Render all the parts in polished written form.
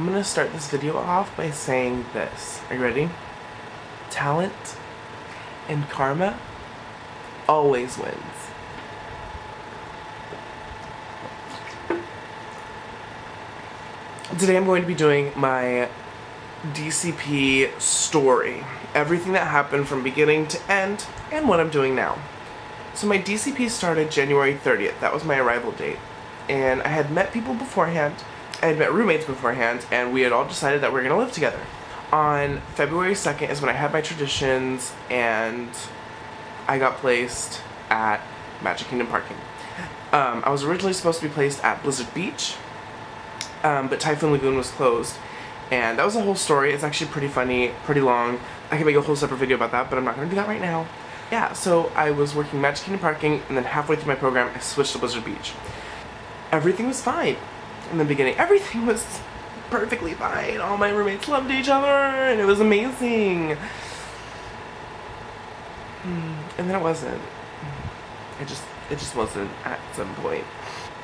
I'm gonna start this video off by saying this. Are you ready? Talent and karma always wins. Today I'm going to be doing my DCP story. Everything that happened from beginning to end and what I'm doing now. So my DCP started January 30th. That was my arrival date. And I had met people beforehand. I had met roommates beforehand, and we had all decided that we were going to live together. On February 2nd is when I had my traditions, and I got placed at Magic Kingdom parking. I was originally supposed to be placed at Blizzard Beach, but Typhoon Lagoon was closed. And that was a whole story. It's actually pretty funny, pretty long. I can make a whole separate video about that, but I'm not going to do that right now. Yeah, so I was working Magic Kingdom parking, and then halfway through my program, I switched to Blizzard Beach. Everything was fine. In the beginning, everything was perfectly fine. All my roommates loved each other, and it was amazing. And then it wasn't. It just wasn't at some point.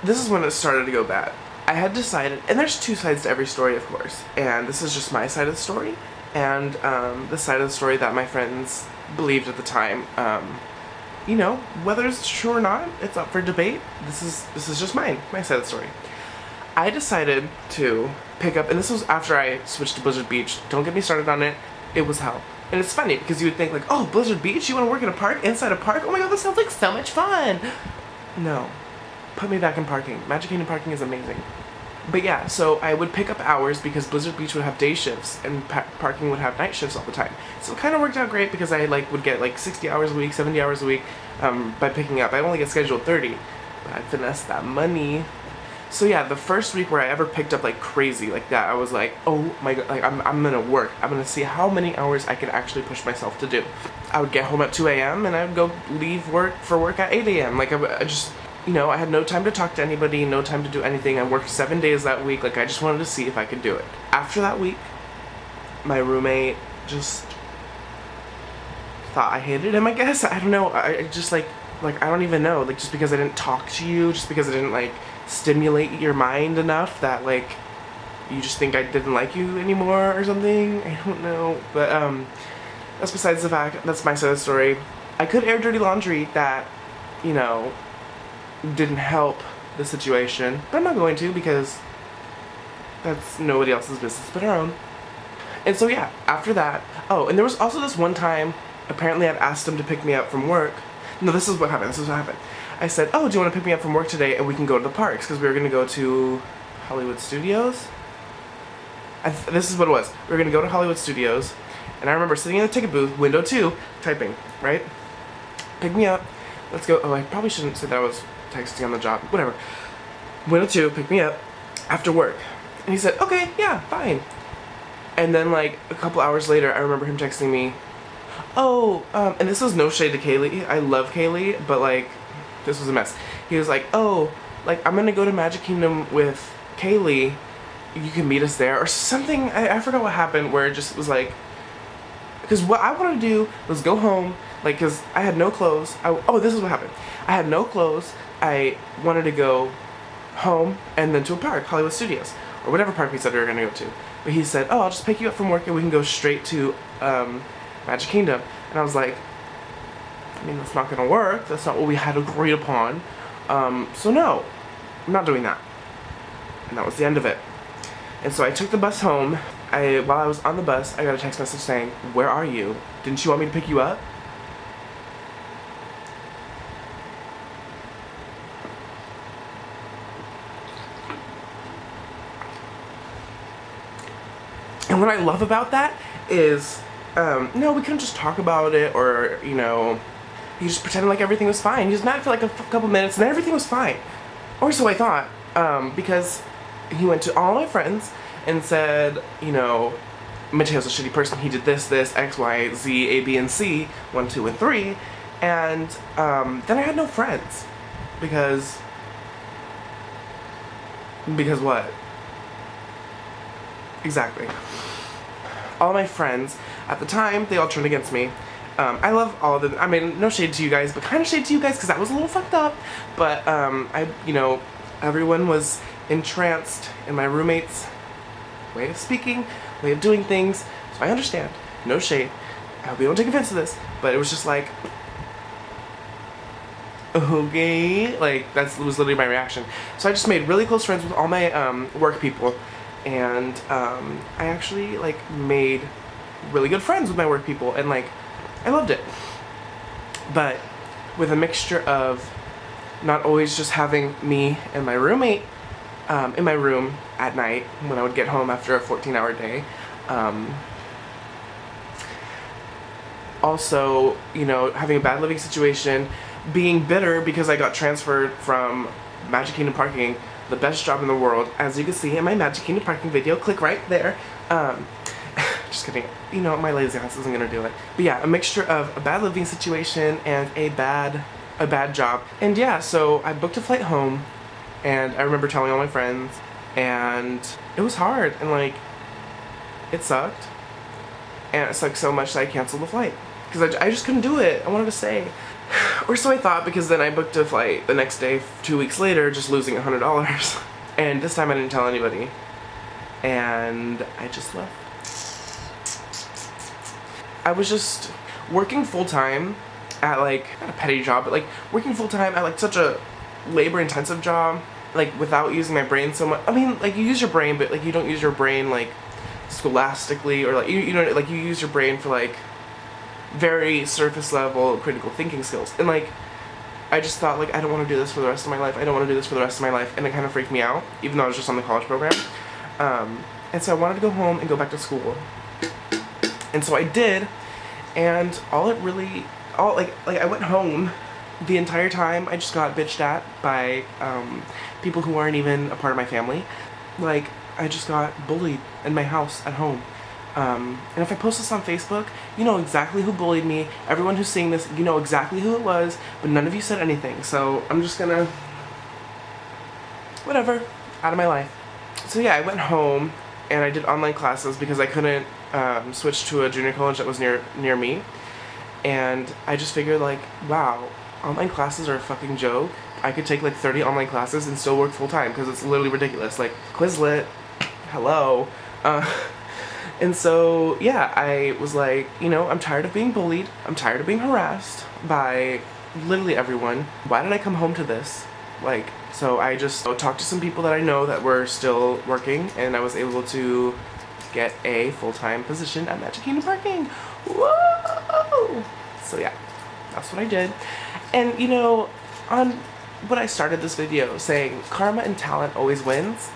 This is when it started to go bad. I had decided, and there's two sides to every story, of course, and this is just my side of the story, and the side of the story that my friends believed at the time. You know, whether it's true or not, it's up for debate. This is just my side of the story. I decided to pick up, and this was after I switched to Blizzard Beach. Don't get me started on it. It was hell. And it's funny because you would think like, oh, Blizzard Beach? You want to work in a park? Inside a park? Oh my god, that sounds like so much fun. No. Put me back in parking. Magic Kingdom parking is amazing. But yeah, so I would pick up hours because Blizzard Beach would have day shifts and parking would have night shifts all the time. So it kind of worked out great because I would get like 60 hours a week, 70 hours a week by picking up. I only get scheduled 30, but I finessed that money. So yeah, the first week where I ever picked up like crazy like that, I was like, oh my god, like I'm gonna work. I'm gonna see how many hours I can actually push myself to do. I would get home at 2 a.m. and I would go leave work at 8 a.m. Like I just, you know, I had no time to talk to anybody, no time to do anything. I worked 7 days that week. Like I just wanted to see if I could do it. After that week, my roommate just thought I hated him, I guess. I don't know. I just like I don't even know. Like just because I didn't talk to you, just because I didn't like stimulate your mind enough that like you just think I didn't like you anymore or something. I don't know. But that's besides the fact. That's my side of the story. I could air dirty laundry that, you know, didn't help the situation, but I'm not going to because that's nobody else's business but our own. And so yeah, after that, oh, and there was also this one time, apparently I'd asked him to pick me up from work. No, this is what happened. I said, oh, do you want to pick me up from work today and we can go to the parks? Because we were going to go to Hollywood Studios. This is what it was. We were going to go to Hollywood Studios, and I remember sitting in the ticket booth, window 2, typing, right? Pick me up. Let's go. Oh, I probably shouldn't say that I was texting on the job. Whatever. Window 2, pick me up after work. And he said, okay, yeah, fine. And then like a couple hours later, I remember him texting me, oh, and this was no shade to Kaylee. I love Kaylee, but like, this was a mess. He was like, oh, like, I'm gonna go to Magic Kingdom with Kaylee. You can meet us there. Or something. I forgot what happened, where it just was like, because what I wanted to do was go home, like, because I had no clothes. Oh, this is what happened. I had no clothes. I wanted to go home and then to a park, Hollywood Studios, or whatever park we said we were gonna go to. But he said, oh, I'll just pick you up from work and we can go straight to Magic Kingdom. And I was like, I mean, that's not gonna work. That's not what we had agreed upon. So no, I'm not doing that. And that was the end of it. And so I took the bus home. While I was on the bus, I got a text message saying, where are you? Didn't you want me to pick you up? And what I love about that is, no, we couldn't just talk about it, or, you know, he just pretended like everything was fine. He was mad for like a couple minutes, and then everything was fine. Or so I thought, because he went to all my friends and said, you know, Mateo's a shitty person, he did this, X, Y, Z, A, B, and C, 1, 2, and 3, and then I had no friends, because what? Exactly. All my friends, at the time, they all turned against me. I love all of them. I mean, no shade to you guys, but kind of shade to you guys because that was a little fucked up. But, you know, everyone was entranced in my roommate's way of speaking, way of doing things. So I understand. No shade. I hope you don't take offense to this, but it was just like, okay, like that was literally my reaction. So I just made really close friends with all my work people, and I actually like made really good friends with my work people, and like I loved it. But with a mixture of not always just having me and my roommate in my room at night when I would get home after a 14-hour day. Also, you know, having a bad living situation, being bitter because I got transferred from Magic Kingdom Parking, the best job in the world, as you can see in my Magic Kingdom Parking video, click right there. Just kidding, you know, my lazy ass isn't gonna do it. But yeah, a mixture of a bad living situation and a bad job. And yeah, so I booked a flight home, and I remember telling all my friends, and it was hard, and like, it sucked. And it sucked so much that I canceled the flight. Because I just couldn't do it. I wanted to stay. Or so I thought, because then I booked a flight the next day, 2 weeks later, just losing $100. And this time I didn't tell anybody. And I just left. I was just working full-time at like, not a petty job, but like working full-time at like such a labor-intensive job, like without using my brain so much. I mean, like you use your brain, but like you don't use your brain like scholastically, or like you know, like you use your brain for like very surface level critical thinking skills. And like I just thought, like, I don't want to do this for the rest of my life. I don't want to do this for the rest of my life. And it kind of freaked me out, even though I was just on the college program. And so I wanted to go home and go back to school. And so I did, and I went home. The entire time I just got bitched at by people who aren't even a part of my family. Like, I just got bullied in my house at home. And if I post this on Facebook, you know exactly who bullied me. Everyone who's seeing this, you know exactly who it was, but none of you said anything. So I'm just gonna, whatever, out of my life. So yeah, I went home and I did online classes because I couldn't switch to a junior college that was near me. And I just figured, like, wow, online classes are a fucking joke. I could take like 30 online classes and still work full time because it's literally ridiculous. Like, Quizlet, hello. And so, yeah, I was like, you know, I'm tired of being bullied. I'm tired of being harassed by literally everyone. Why did I come home to this? Like, so I just talked to some people that I know that were still working, and I was able to get a full-time position at Magic Kingdom Parking. Whoa! So yeah, that's what I did. And, you know, on when I started this video saying karma and talent always wins,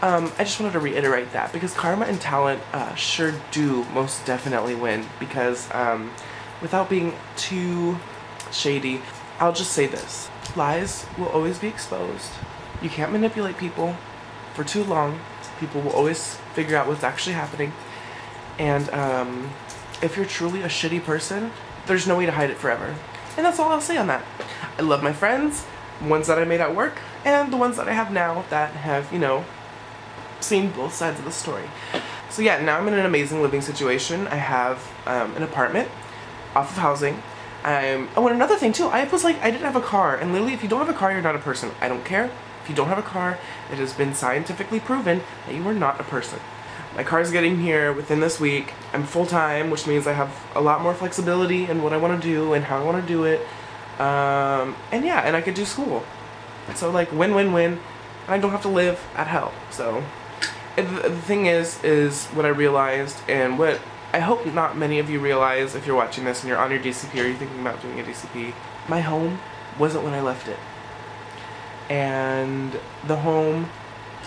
I just wanted to reiterate that, because karma and talent sure do most definitely win, because without being too shady, I'll just say this. Lies will always be exposed. You can't manipulate people for too long. People will always figure out what's actually happening. And if you're truly a shitty person, there's no way to hide it forever. And that's all I'll say on that. I love my friends, ones that I made at work, and the ones that I have now that have, you know, seen both sides of the story. So yeah, now I'm in an amazing living situation. I have an apartment off of housing. Oh, and another thing too, I didn't have a car, and literally, if you don't have a car, you're not a person. I don't care. If you don't have a car, it has been scientifically proven that you are not a person. My car is getting here within this week. I'm full-time, which means I have a lot more flexibility in what I want to do and how I want to do it. And yeah, and I could do school. So like, win-win-win, and I don't have to live at hell. So the thing is what I realized, and what I hope not many of you realize if you're watching this and you're on your DCP or you're thinking about doing a DCP, my home wasn't when I left it. And the home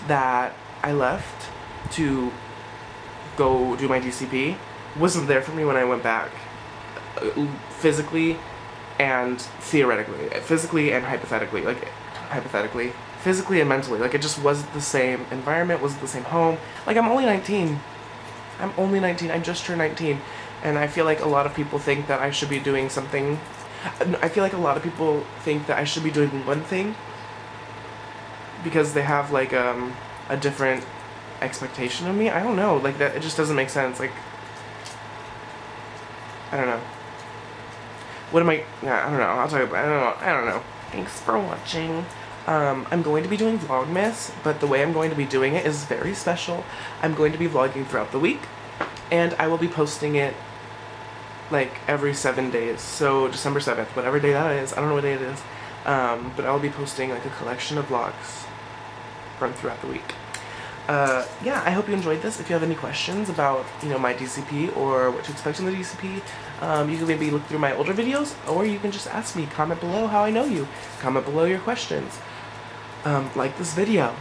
that I left to go do my DCP wasn't there for me when I went back. Physically and theoretically. Physically and hypothetically. Physically and mentally. Like, it just wasn't the same environment, wasn't the same home. Like, I'm only 19. I just turned 19. And I feel like a lot of people think that I should be doing something. I feel like a lot of people think that I should be doing one thing because they have, like, a different expectation of me. I don't know. Like, that, it just doesn't make sense. Like, I don't know. What am I... Yeah, I don't know. I'll talk about... I don't know. Thanks for watching. I'm going to be doing Vlogmas, but the way I'm going to be doing it is very special. I'm going to be vlogging throughout the week, and I will be posting it like every 7 days. So December 7th, whatever day that is, I don't know what day it is, but I'll be posting like a collection of vlogs from throughout the week. Yeah, I hope you enjoyed this. If you have any questions about, you know, my DCP or what to expect in the DCP, you can maybe look through my older videos, or you can just ask me. Comment below how I know you. Comment below your questions. Like this video.